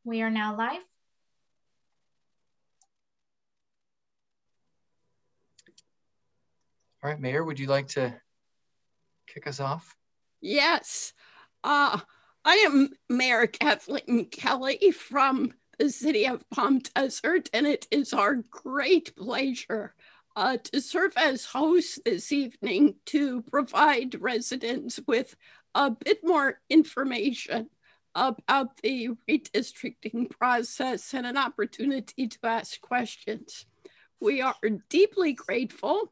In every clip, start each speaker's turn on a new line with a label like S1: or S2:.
S1: We are now live.
S2: All right, Mayor, would you like to kick us off?
S3: Yes. I am Mayor Kathleen Kelly from the city of Palm Desert, and it is our great pleasure to serve as host this evening to provide residents with a bit more information about the redistricting process and an opportunity to ask questions. We are deeply grateful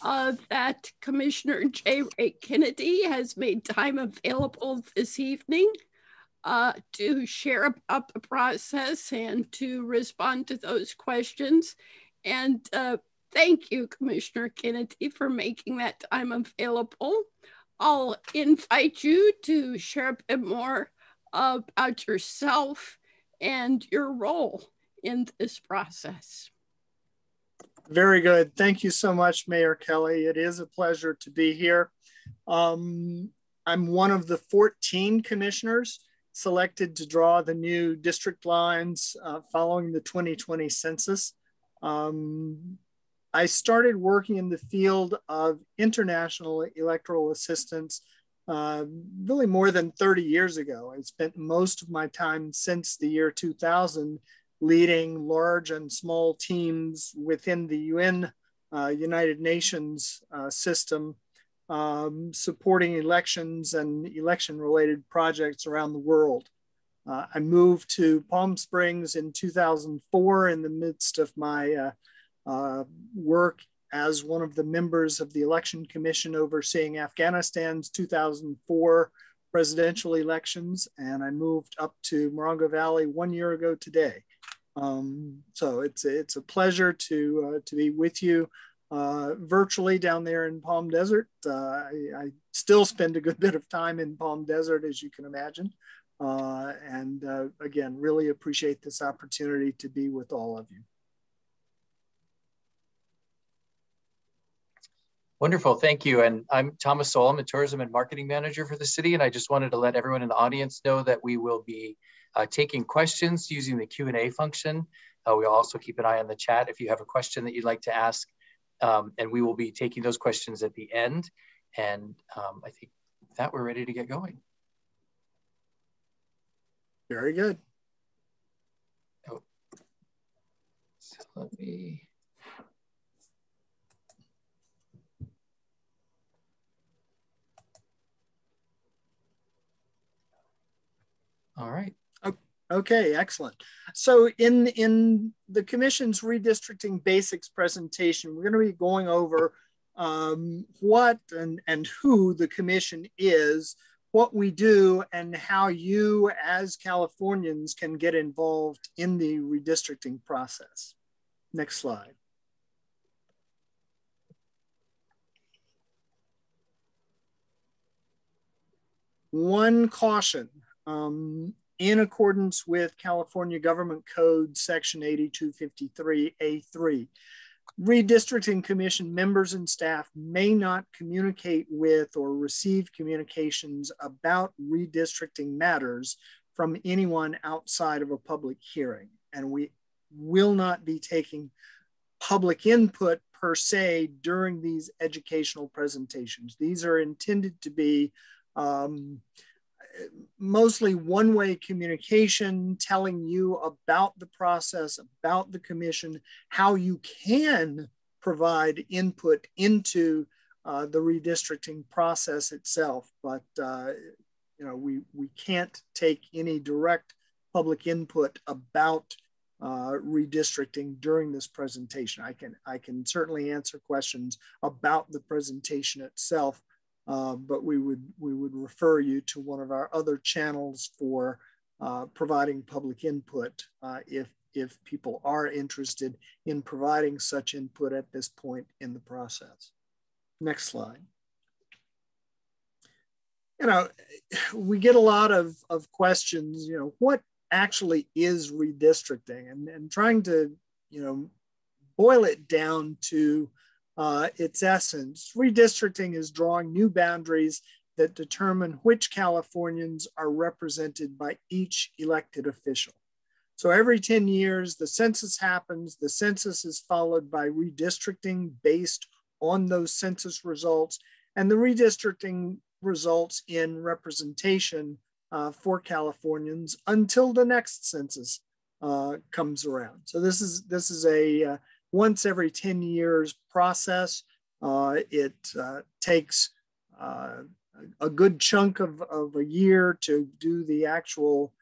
S3: that Commissioner J. Ray Kennedy has made time available this evening to share about the process and to respond to those questions. And thank you, Commissioner Kennedy, for making that time available. I'll invite you to share a bit more about yourself and your role in this process.
S4: Very good. Thank you so much, Mayor Kelly. It is a pleasure to be here. I'm one of the 14 commissioners selected to draw the new district lines following the 2020 census. I started working in the field of international electoral assistance really more than 30 years ago. I spent most of my time since the year 2000 leading large and small teams within the UN, United Nations system, supporting elections and election-related projects around the world. I moved to Palm Springs in 2004 in the midst of my work as one of the members of the Election Commission overseeing Afghanistan's 2004 presidential elections, and I moved up to Morongo Valley 1 year ago today. So it's a pleasure to be with you virtually down there in Palm Desert. I still spend a good bit of time in Palm Desert, as you can imagine. And again, really appreciate this opportunity to be with all of you.
S2: Wonderful, thank you. And I'm Thomas Soul, I'm a tourism and marketing manager for the city. And I just wanted to let everyone in the audience know that we will be taking questions using the Q&A function. We'll also keep an eye on the chat if you have a question that you'd like to ask. And we will be taking those questions at the end. And I think with that, we're ready to get going.
S4: Very good.
S2: Oh. So let me... All right.
S4: Okay, excellent. So in the Commission's Redistricting Basics presentation, we're going to be going over what and who the Commission is, what we do, and how you as Californians can get involved in the redistricting process. Next slide. One caution. In accordance with California Government Code Section 8253A3, Redistricting Commission members and staff may not communicate with or receive communications about redistricting matters from anyone outside of a public hearing. And we will not be taking public input per se during these educational presentations. These are intended to be mostly one-way communication, telling you about the process, about the Commission, how you can provide input into the redistricting process itself. But you know, we can't take any direct public input about redistricting during this presentation. I can certainly answer questions about the presentation itself, but we would refer you to one of our other channels for providing public input if people are interested in providing such input at this point in the process. Next slide. You know, we get a lot of questions, you know, what actually is redistricting, and trying to, you know, boil it down to its essence. Redistricting is drawing new boundaries that determine which Californians are represented by each elected official. So every 10 years, the census happens. The census is followed by redistricting based on those census results. And the redistricting results in representation for Californians until the next census comes around. So this is a once every 10 years process. It takes a good chunk of a year to do the actual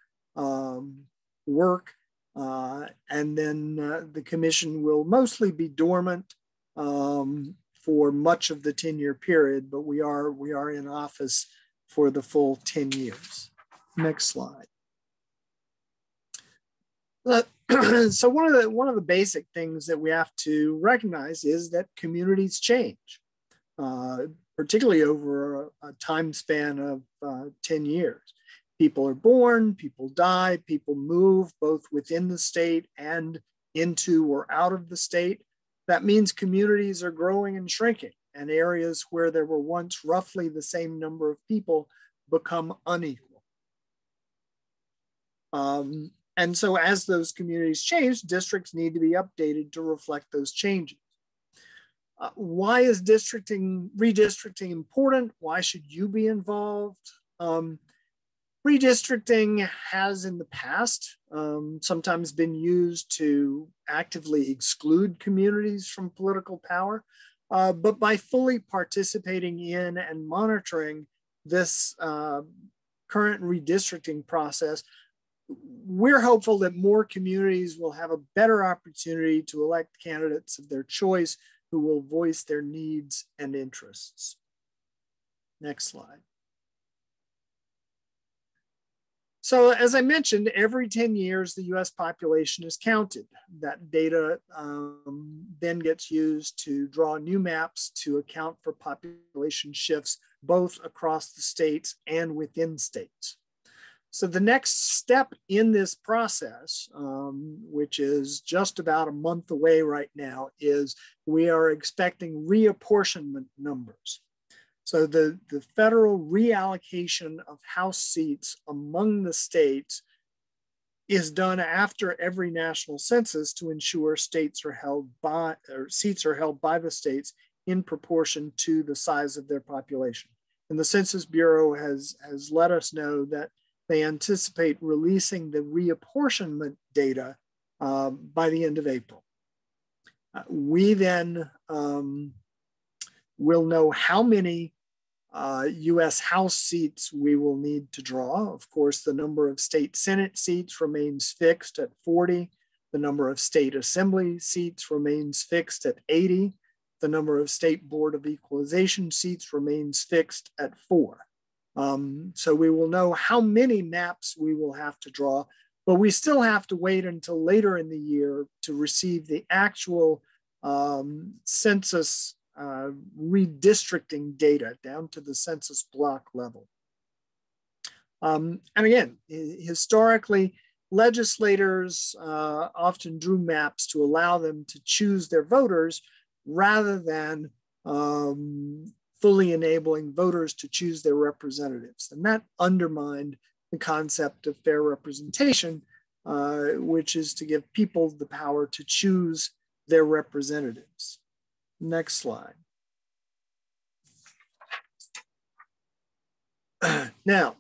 S4: work. And then the commission will mostly be dormant for much of the 10-year period, but we are in office for the full 10 years. Next slide. So one of the basic things that we have to recognize is that communities change, particularly over a time span of 10 years. People are born, people die, people move both within the state and into or out of the state. That means communities are growing and shrinking, and areas where there were once roughly the same number of people become unequal. And so as those communities change, districts need to be updated to reflect those changes. Why is redistricting important? Why should you be involved? Redistricting has in the past sometimes been used to actively exclude communities from political power, but by fully participating in and monitoring this current redistricting process, we're hopeful that more communities will have a better opportunity to elect candidates of their choice who will voice their needs and interests. Next slide. So as I mentioned, every 10 years, the US population is counted. That data then gets used to draw new maps to account for population shifts, both across the states and within states. So the next step in this process, which is just about a month away right now, is we are expecting reapportionment numbers. So the federal reallocation of House seats among the states is done after every national census to ensure seats are held by the states in proportion to the size of their population. And the Census Bureau has let us know that they anticipate releasing the reapportionment data by the end of April. We then will know how many US House seats we will need to draw. Of course, the number of state Senate seats remains fixed at 40. The number of state Assembly seats remains fixed at 80. The number of State Board of Equalization seats remains fixed at 4. So we will know how many maps we will have to draw, but we still have to wait until later in the year to receive the actual census redistricting data down to the census block level. And again, historically, legislators often drew maps to allow them to choose their voters rather than fully enabling voters to choose their representatives. And that undermined the concept of fair representation, which is to give people the power to choose their representatives. Next slide. Now,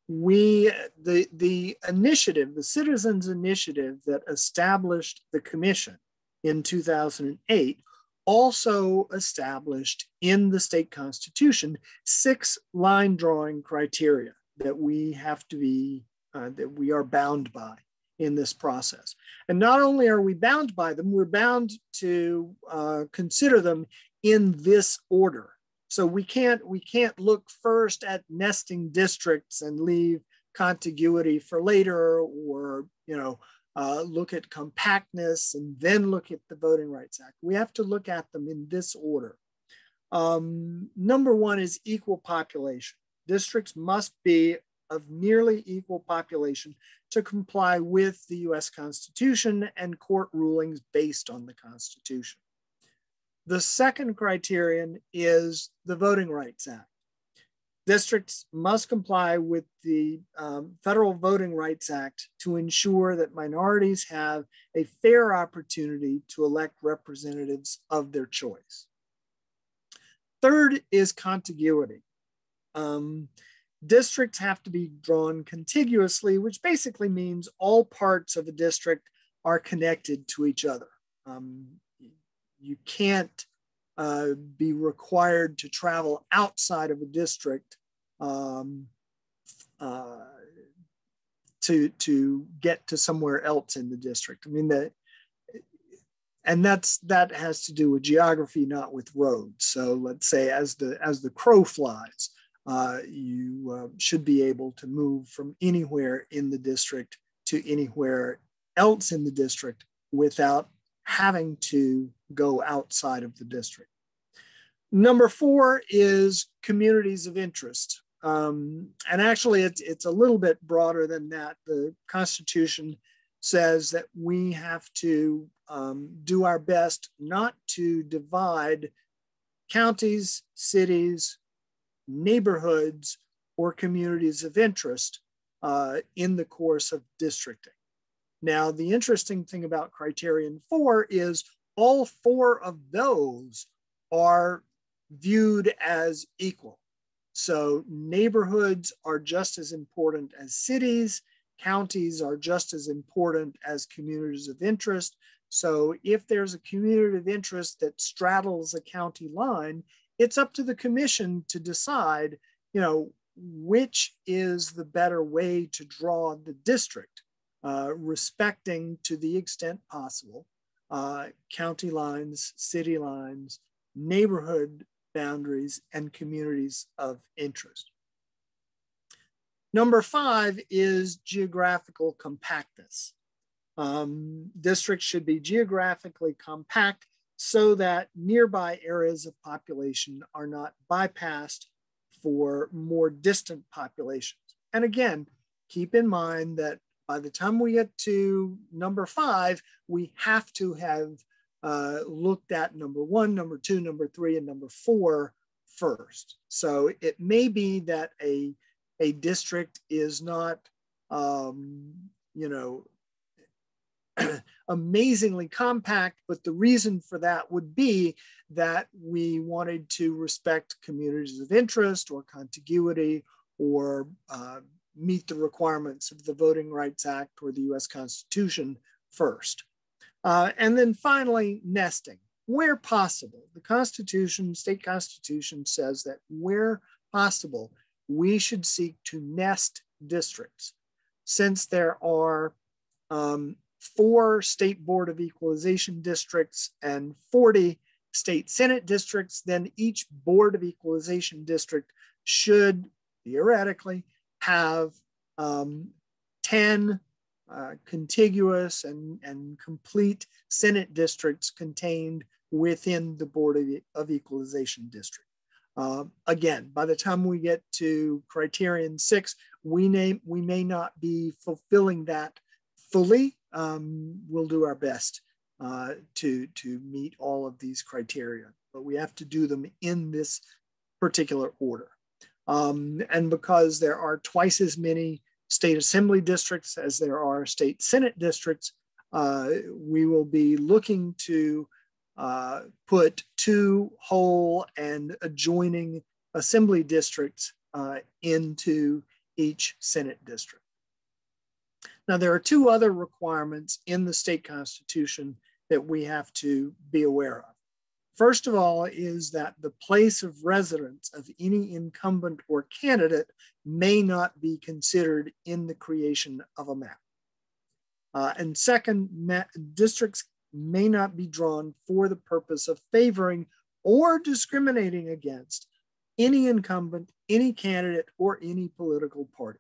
S4: the initiative, the citizens' initiative that established the commission in 2008 also established in the state constitution 6 line drawing criteria that we have to be, that we are bound by in this process. And not only are we bound by them, we're bound to consider them in this order. So we can't look first at nesting districts and leave contiguity for later, or look at compactness and then look at the Voting Rights Act. We have to look at them in this order. Number 1 is equal population. Districts must be of nearly equal population to comply with the US Constitution and court rulings based on the Constitution. The second criterion is the Voting Rights Act. Districts must comply with the Federal Voting Rights Act to ensure that minorities have a fair opportunity to elect representatives of their choice. Third is contiguity. Districts have to be drawn contiguously, which basically means all parts of a district are connected to each other. You can't be required to travel outside of a district to get to somewhere else in the district. I mean, that has to do with geography, not with roads. So let's say as the crow flies, you should be able to move from anywhere in the district to anywhere else in the district without having to go outside of the district. Number 4 is communities of interest. And actually, it's a little bit broader than that. The Constitution says that we have to do our best not to divide counties, cities, neighborhoods, or communities of interest in the course of districting. Now, the interesting thing about criterion 4 is all 4 of those are viewed as equal. So neighborhoods are just as important as cities, counties are just as important as communities of interest. So if there's a community of interest that straddles a county line, it's up to the commission to decide, which is the better way to draw the district, respecting to the extent possible county lines, city lines, neighborhood boundaries, and communities of interest. Number 5 is geographical compactness. Districts should be geographically compact so that nearby areas of population are not bypassed for more distant populations. And again, keep in mind that by the time we get to number 5, we have to have looked at number 1, number 2, number 3, and number 4 first. So it may be that a district is not, amazingly compact, but the reason for that would be that we wanted to respect communities of interest or contiguity or meet the requirements of the Voting Rights Act or the US Constitution first. And then finally, nesting, where possible. The Constitution, state constitution says that where possible, we should seek to nest districts. Since there are 4 State Board of Equalization districts and 40 State Senate districts, then each Board of Equalization district should theoretically have 10 contiguous and complete Senate districts contained within the Board of Equalization district. Again, by the time we get to criterion 6, we may not be fulfilling that fully. We'll do our best to meet all of these criteria, but we have to do them in this particular order. And because there are twice as many state assembly districts as there are state Senate districts, we will be looking to put 2 whole and adjoining assembly districts into each Senate district. Now, there are 2 other requirements in the state constitution that we have to be aware of. First of all is that the place of residence of any incumbent or candidate may not be considered in the creation of a map. And second, districts may not be drawn for the purpose of favoring or discriminating against any incumbent, any candidate, or any political party.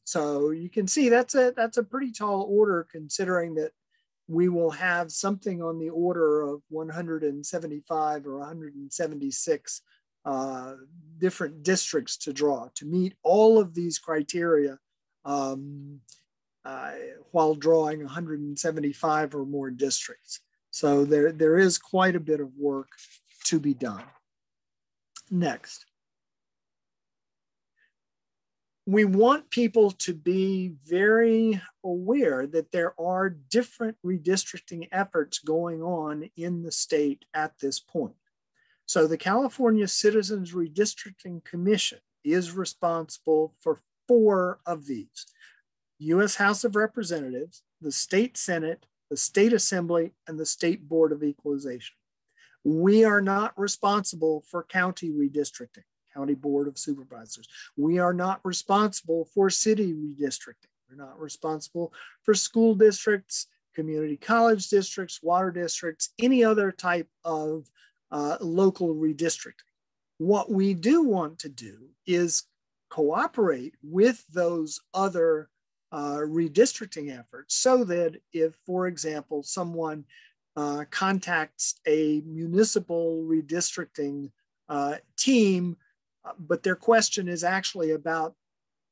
S4: So you can see that's a pretty tall order, considering that we will have something on the order of 175 or 176 different districts to draw to meet all of these criteria while drawing 175 or more districts. So there is quite a bit of work to be done. Next. we want people to be very aware that there are different redistricting efforts going on in the state at this point. So the California Citizens Redistricting Commission is responsible for 4 of these: U.S. House of Representatives, the State Senate, the State Assembly, and the State Board of Equalization. We are not responsible for county redistricting, County Board of Supervisors. We are not responsible for city redistricting. We're not responsible for school districts, community college districts, water districts, any other type of local redistricting. What we do want to do is cooperate with those other redistricting efforts, so that if, for example, someone contacts a municipal redistricting team, but their question is actually about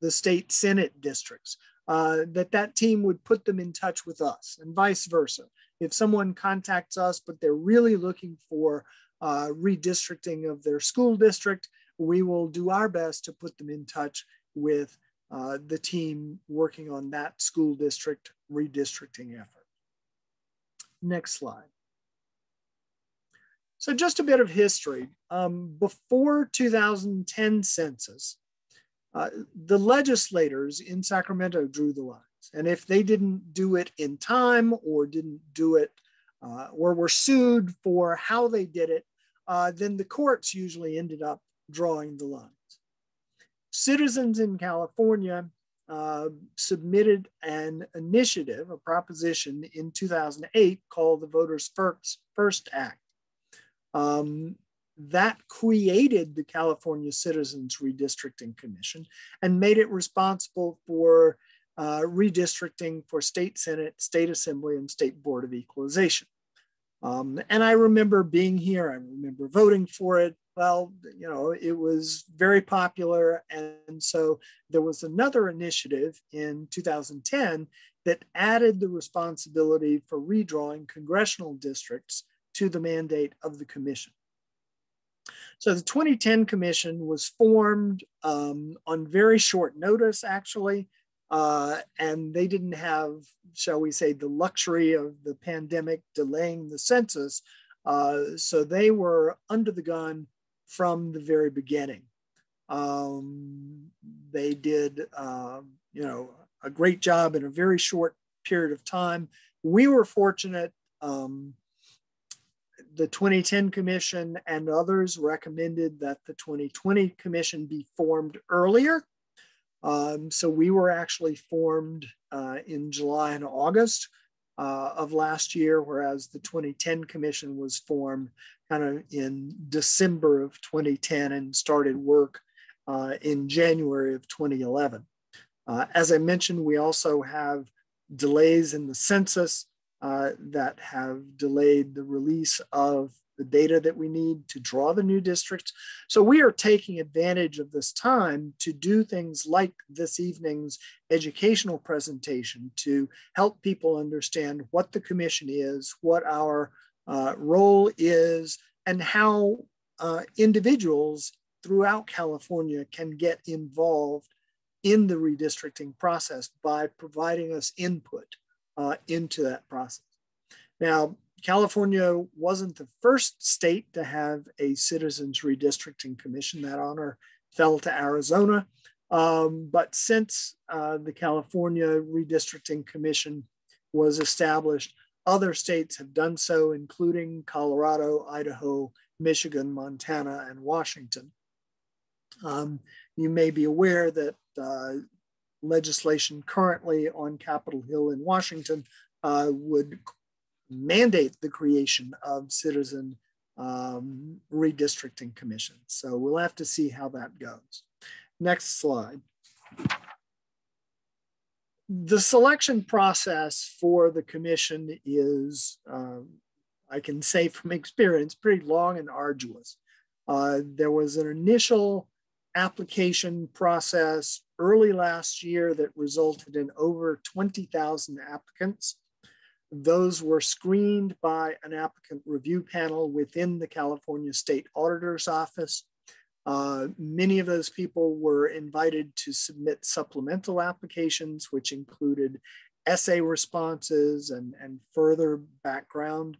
S4: the state Senate districts, that team would put them in touch with us, and vice versa. If someone contacts us, but they're really looking for redistricting of their school district, we will do our best to put them in touch with the team working on that school district redistricting effort. Next slide. So just a bit of history. Before 2010 census, the legislators in Sacramento drew the lines. And if they didn't do it in time, or didn't do it, or were sued for how they did it, then the courts usually ended up drawing the lines. Citizens in California submitted an initiative, a proposition in 2008 called the Voters First Act. That created the California Citizens Redistricting Commission and made it responsible for redistricting for state Senate, state Assembly, and state Board of Equalization. And I remember being here, I remember voting for it. Well, you know, it was very popular. And so there was another initiative in 2010 that added the responsibility for redrawing congressional districts to the mandate of the commission. So the 2010 commission was formed on very short notice, actually. And they didn't have, shall we say, the luxury of the pandemic delaying the census. So they were under the gun from the very beginning. They did, you know, a great job in a very short period of time. We were fortunate. The 2010 commission and others recommended that the 2020 commission be formed earlier. So we were actually formed in July and August of last year, whereas the 2010 commission was formed kind of in December of 2010 and started work in January of 2011. As I mentioned, we also have delays in the census that have delayed the release of the data that we need to draw the new districts. So we are taking advantage of this time to do things like this evening's educational presentation to help people understand what the commission is, what our role is, and how individuals throughout California can get involved in the redistricting process by providing us input into that process. Now, California wasn't the first state to have a Citizens Redistricting Commission. That honor fell to Arizona. But since the California Redistricting Commission was established, other states have done so, including Colorado, Idaho, Michigan, Montana, and Washington. You may be aware that legislation currently on Capitol Hill in Washington would mandate the creation of citizen redistricting commissions. So we'll have to see how that goes. Next slide. The selection process for the commission is, I can say from experience, pretty long and arduous. There was an initial application process early last year that resulted in over 20,000 applicants. Those were screened by an applicant review panel within the California State Auditor's Office. Many of those people were invited to submit supplemental applications, which included essay responses and further background.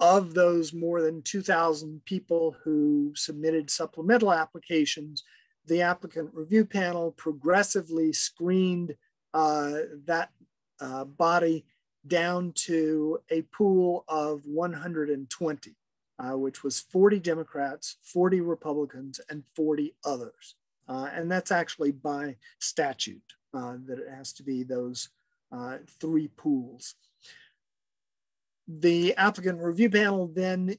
S4: Of those more than 2,000 people who submitted supplemental applications, the applicant review panel progressively screened that body down to a pool of 120, which was 40 Democrats, 40 Republicans, and 40 others. And that's actually by statute that it has to be those 3 pools. The applicant review panel then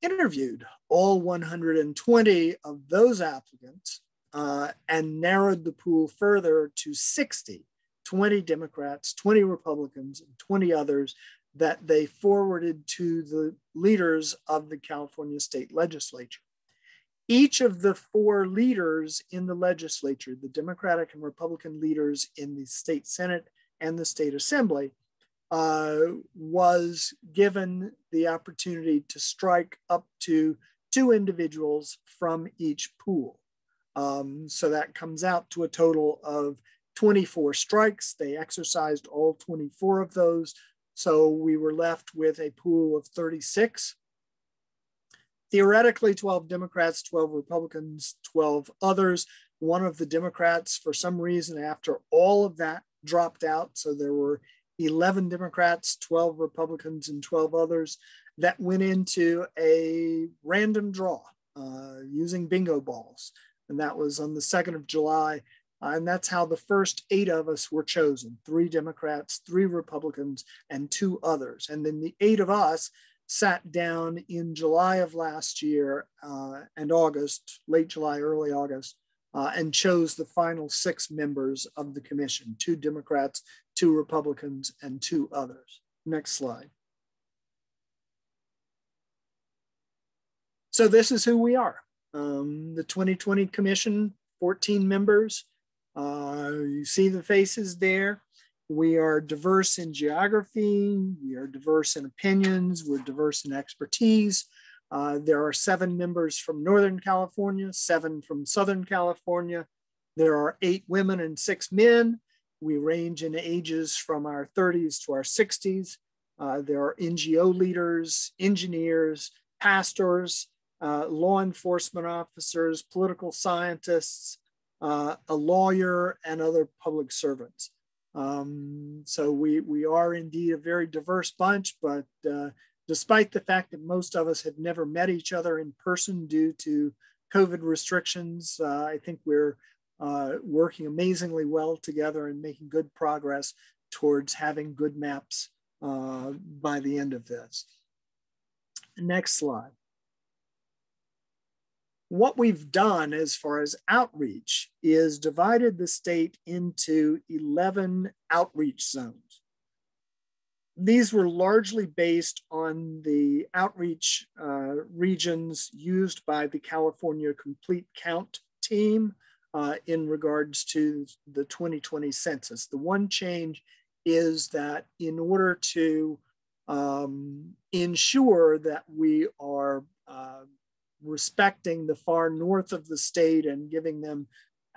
S4: interviewed all 120 of those applicants and narrowed the pool further to 60, 20 Democrats, 20 Republicans, and 20 others that they forwarded to the leaders of the California state legislature. Each of the 4 leaders in the legislature, the Democratic and Republican leaders in the state Senate and the state assembly, was given the opportunity to strike up to 2 individuals from each pool. So that comes out to a total of 24 strikes. They exercised all 24 of those. So we were left with a pool of 36. Theoretically, 12 Democrats, 12 Republicans, 12 others. One of the Democrats, for some reason, after all of that, dropped out. So there were 11 Democrats, 12 Republicans, and 12 others that went into a random draw using bingo balls. And that was on the 2nd of July. And that's how the first 8 of us were chosen, 3 Democrats, 3 Republicans, and 2 others. And then the 8 of us sat down in July of last year and August, late July, early August, and chose the final 6 members of the commission, 2 Democrats, 2 Republicans, and 2 others. Next slide. So this is who we are. The 2020 commission, 14 members. You see the faces there. We are diverse in geography. We are diverse in opinions. We're diverse in expertise. There are 7 members from Northern California, 7 from Southern California. There are 8 women and 6 men. We range in ages from our 30s to our 60s. There are NGO leaders, engineers, pastors, law enforcement officers, political scientists, a lawyer, and other public servants. So we are indeed a very diverse bunch, but despite the fact that most of us have never met each other in person due to COVID restrictions, I think we're working amazingly well together and making good progress towards having good maps by the end of this. Next slide. What we've done as far as outreach is divided the state into 11 outreach zones. These were largely based on the outreach regions used by the California Complete Count team in regards to the 2020 census. The one change is that in order to ensure that we are respecting the far north of the state and giving them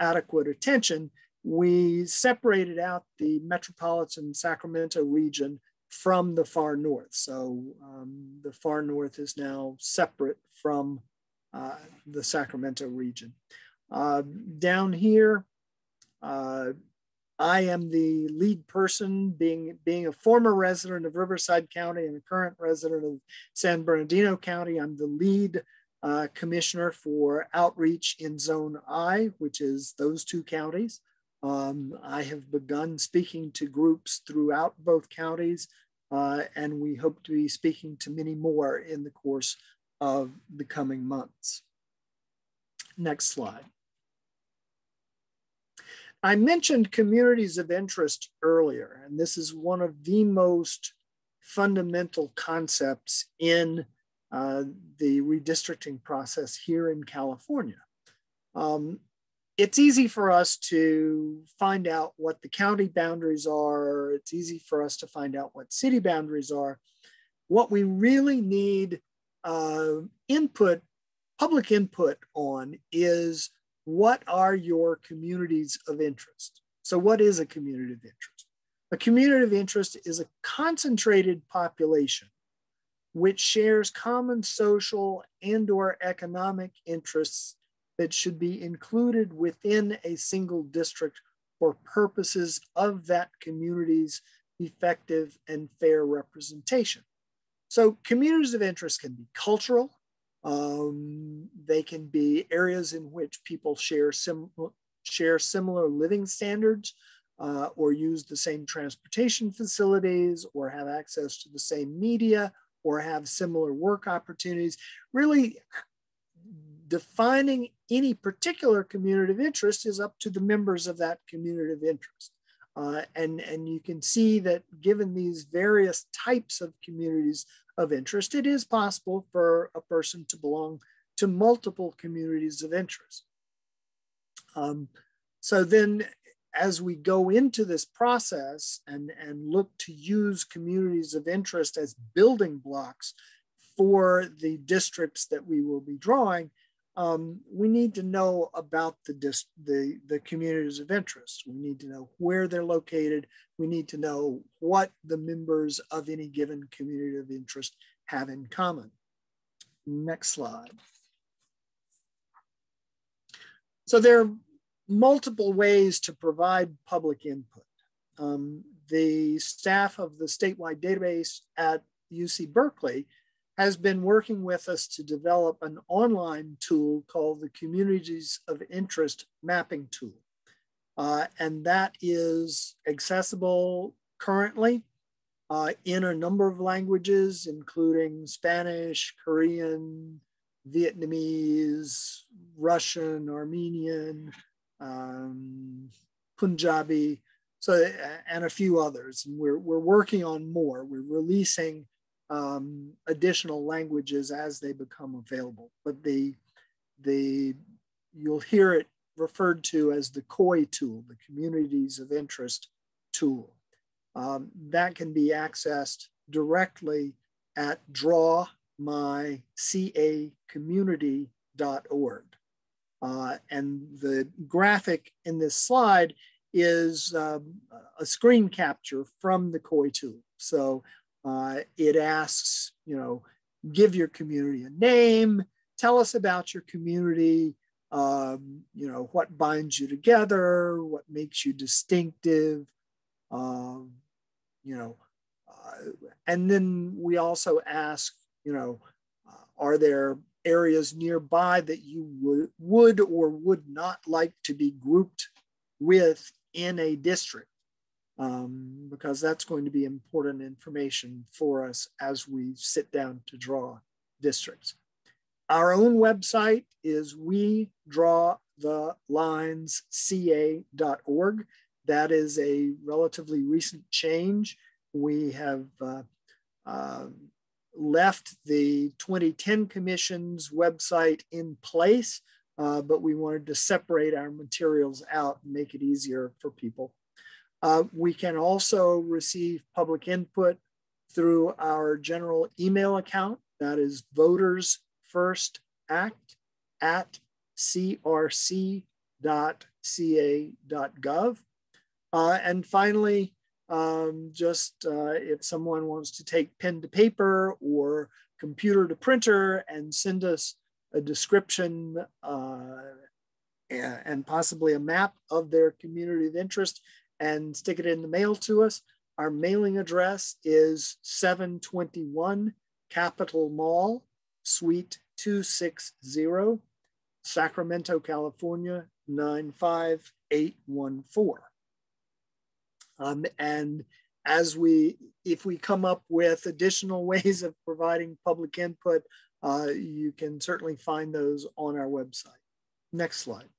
S4: adequate attention, we separated out the metropolitan Sacramento region from the far north. So the far north is now separate from the Sacramento region. Down here, I am the lead person, being a former resident of Riverside County and a current resident of San Bernardino County. I'm the lead commissioner for outreach in Zone I, which is those 2 counties. I have begun speaking to groups throughout both counties, and we hope to be speaking to many more in the course of the coming months. Next slide. I mentioned communities of interest earlier, and this is one of the most fundamental concepts in the redistricting process here in California. It's easy for us to find out what the county boundaries are. It's easy for us to find out what city boundaries are. What we really need input public input on is, what are your communities of interest? So what is a community of interest? A community of interest is a concentrated population which shares common social and/or economic interests that should be included within a single district for purposes of that community's effective and fair representation. So communities of interest can be cultural. They can be areas in which people share similar living standards, or use the same transportation facilities, or have access to the same media, or have similar work opportunities. Really, defining any particular community of interest is up to the members of that community of interest. And you can see that given these various types of communities of interest, it is possible for a person to belong to multiple communities of interest. So then, as we go into this process and look to use communities of interest as building blocks for the districts that we will be drawing, we need to know about the communities of interest. We need to know where they're located. We need to know what the members of any given community of interest have in common. Next slide. So there are multiple ways to provide public input. The staff of the statewide database at UC Berkeley has been working with us to develop an online tool called the Communities of Interest Mapping Tool. And that is accessible currently in a number of languages, including Spanish, Korean, Vietnamese, Russian, Armenian, Punjabi, so, and a few others. And we're working on more. We're releasing additional languages as they become available. But you'll hear it referred to as the COI tool, the Communities of Interest tool. That can be accessed directly at drawmycacommunity.org. And the graphic in this slide is a screen capture from the COI tool. So it asks, give your community a name, tell us about your community, what binds you together, what makes you distinctive, and then we also ask, are there areas nearby that you would or would not like to be grouped with in a district? Because that's going to be important information for us as we sit down to draw districts. Our own website is wedrawthelinesca.org. That is a relatively recent change. We have left the 2010 Commission's website in place, but we wanted to separate our materials out and make it easier for people. We can also receive public input through our general email account. That is votersfirstact@crc.ca.gov. And finally, if someone wants to take pen to paper or computer to printer and send us a description and possibly a map of their community of interest and stick it in the mail to us, our mailing address is 721 Capitol Mall, Suite 260, Sacramento, California, 95814. And if we come up with additional ways of providing public input, you can certainly find those on our website. Next slide.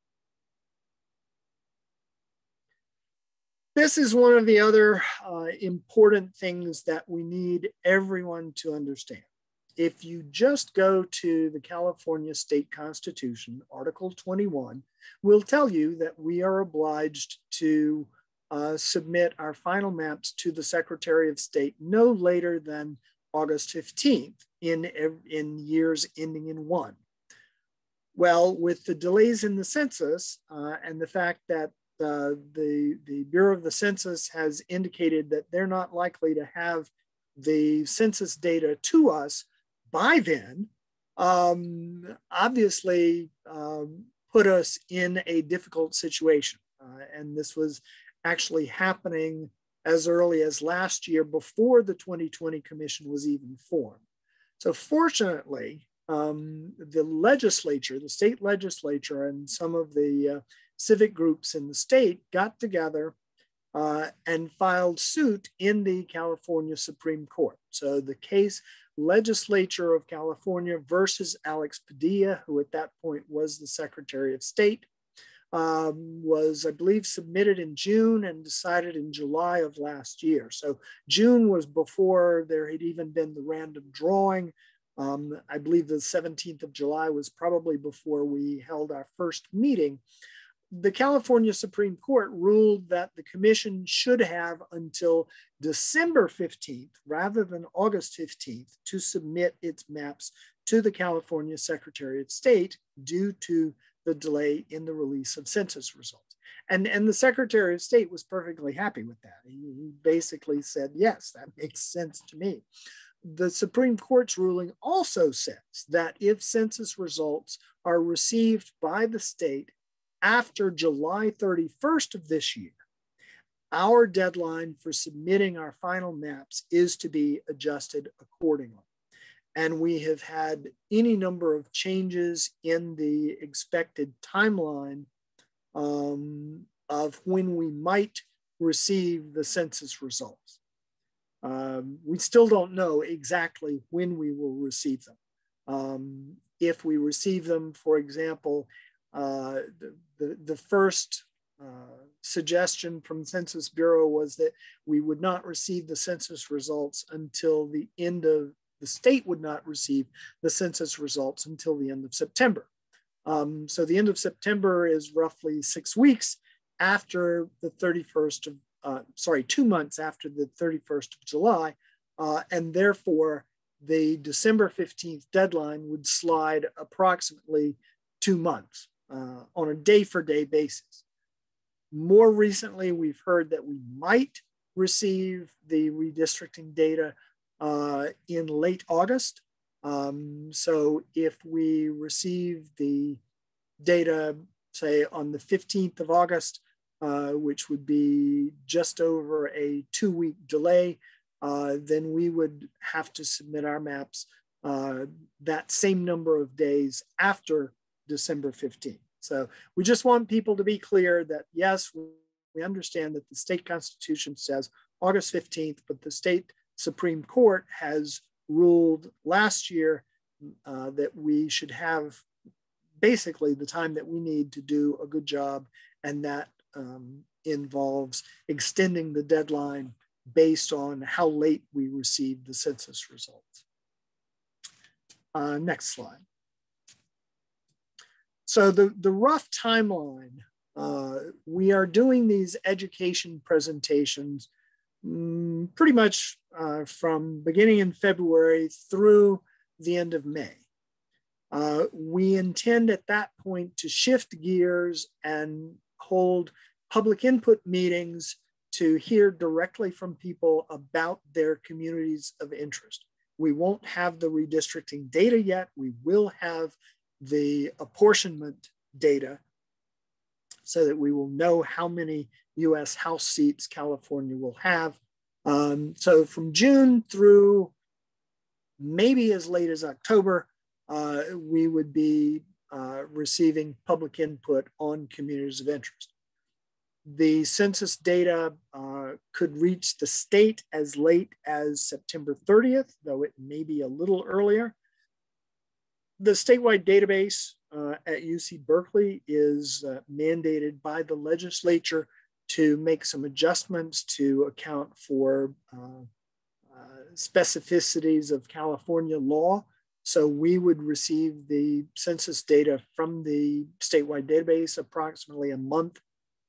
S4: This is one of the other important things that we need everyone to understand. If you just go to the California State Constitution, Article 21 will tell you that we are obliged to submit our final maps to the Secretary of State no later than August 15th in years ending in 1. Well, with the delays in the census and the fact that the Bureau of the Census has indicated that they're not likely to have the census data to us by then, obviously put us in a difficult situation. And this was actually happening as early as last year before the 2020 Commission was even formed. So fortunately, the legislature, the state legislature, and some of the civic groups in the state got together and filed suit in the California Supreme Court. So the case, Legislature of California versus Alex Padilla, who at that point was the Secretary of State, was, I believe, submitted in June and decided in July of last year. So June was before there had even been the random drawing. I believe the 17th of July was probably before we held our first meeting. The California Supreme Court ruled that the commission should have until December 15th rather than August 15th to submit its maps to the California Secretary of State due to the delay in the release of census results. And the Secretary of State was perfectly happy with that. He basically said, yes, that makes sense to me. The Supreme Court's ruling also says that if census results are received by the state after July 31st of this year, our deadline for submitting our final maps is to be adjusted accordingly. And we have had any number of changes in the expected timeline of when we might receive the census results. We still don't know exactly when we will receive them. If we receive them, for example, the first suggestion from the Census Bureau was that we would not receive the census results until the end of, the state would not receive the census results until the end of September. So the end of September is roughly 6 weeks after the 31st of, 2 months after the 31st of July. And therefore the December 15th deadline would slide approximately 2 months on a day-for-day basis. More recently, we've heard that we might receive the redistricting data in late August. So if we receive the data, say on the 15th of August, which would be just over a 2-week delay, then we would have to submit our maps that same number of days after December 15th. So we just want people to be clear that yes, we understand that the state constitution says August 15th, but the state Supreme Court has ruled last year that we should have basically the time that we need to do a good job, and that involves extending the deadline based on how late we receive the census results. Next slide. So the rough timeline, we are doing these education presentations pretty much from beginning in February through the end of May. We intend at that point to shift gears and hold public input meetings to hear directly from people about their communities of interest. We won't have the redistricting data yet. We will have the apportionment data so that we will know how many US House seats California will have. So from June through maybe as late as October, we would be receiving public input on communities of interest. The census data could reach the state as late as September 30th, though it may be a little earlier. The statewide database at UC Berkeley is mandated by the legislature to make some adjustments to account for specificities of California law. So we would receive the census data from the statewide database approximately a month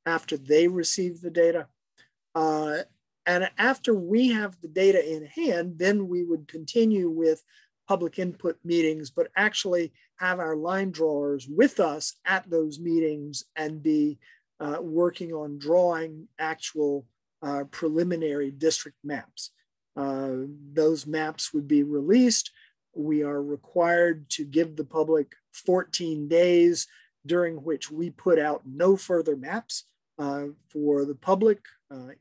S4: after they receive the data. And after we have the data in hand, then we would continue with public input meetings, but actually have our line drawers with us at those meetings and be working on drawing actual preliminary district maps. Those maps would be released. We are required to give the public 14 days during which we put out no further maps for the public,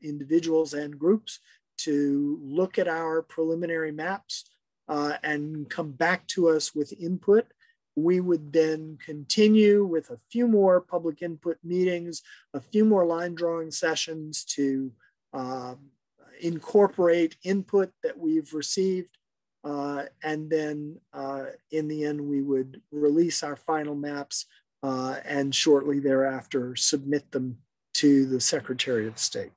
S4: individuals and groups, to look at our preliminary maps and come back to us with input. We would then continue with a few more public input meetings, a few more line drawing sessions to incorporate input that we've received. And then in the end, we would release our final maps and shortly thereafter submit them to the Secretary of State.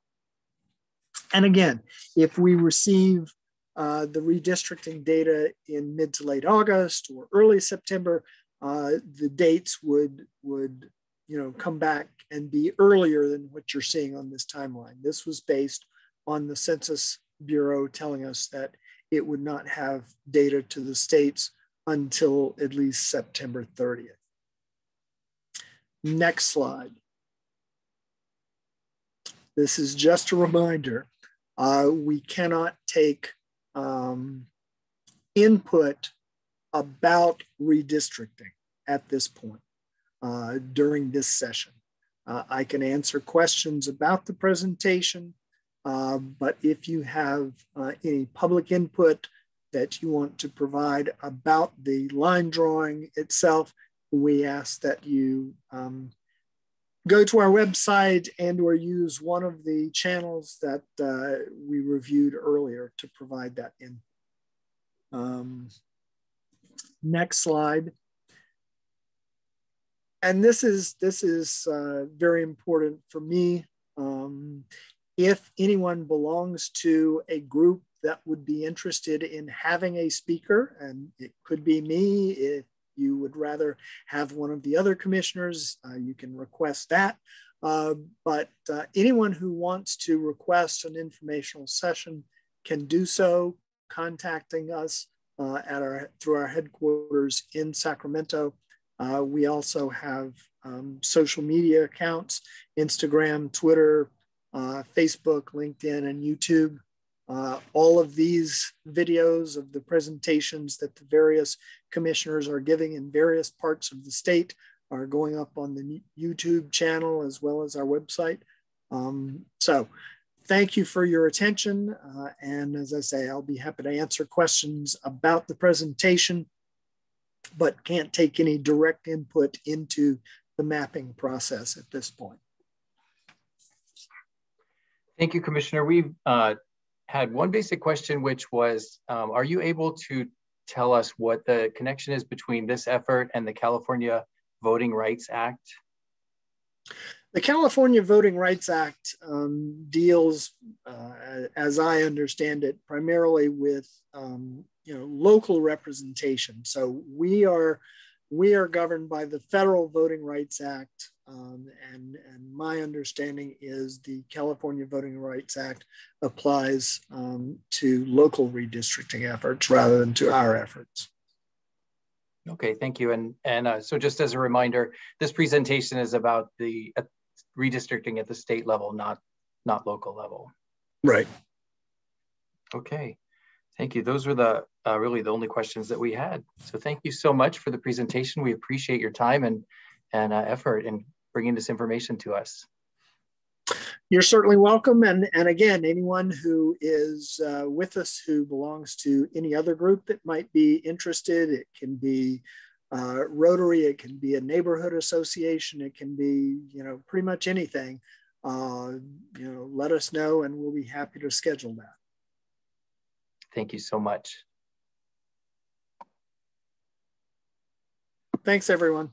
S4: And again, if we receive the redistricting data in mid to late August or early September, the dates would come back and be earlier than what you're seeing on this timeline. This was based on the Census Bureau telling us that it would not have data to the states until at least September 30th. Next slide. This is just a reminder. We cannot take input about redistricting at this point during this session. I can answer questions about the presentation, but if you have any public input that you want to provide about the line drawing itself, we ask that you go to our website and or use one of the channels that we reviewed earlier to provide that in. Next slide. And this is very important for me. If anyone belongs to a group that would be interested in having a speaker, and it could be me, if you would rather have one of the other commissioners, you can request that. But anyone who wants to request an informational session can do so, contacting us through our headquarters in Sacramento. We also have social media accounts, Instagram, Twitter, Facebook, LinkedIn, and YouTube. All of these videos of the presentations that the various commissioners are giving in various parts of the state are going up on the YouTube channel as well as our website. So thank you for your attention. And as I say, I'll be happy to answer questions about the presentation, but can't take any direct input into the mapping process at this point.
S2: Thank you, Commissioner. We've had one basic question, which was, are you able to tell us what the connection is between this effort and the California Voting Rights Act?
S4: The California Voting Rights Act deals, as I understand it, primarily with local representation. So we are governed by the Federal Voting Rights Act, and my understanding is the California Voting Rights Act applies to local redistricting efforts rather than to our efforts.
S2: Okay, thank you. And so just as a reminder, this presentation is about the redistricting at the state level, not local level.
S4: Right.
S2: Okay, thank you. Those were the really the only questions that we had. So thank you so much for the presentation. We appreciate your time and effort in bringing this information to us.
S4: You're certainly welcome. And again, anyone who is with us who belongs to any other group that might be interested, it can be Rotary, it can be a neighborhood association, it can be, pretty much anything, let us know and we'll be happy to schedule that.
S2: Thank you so much.
S4: Thanks, everyone.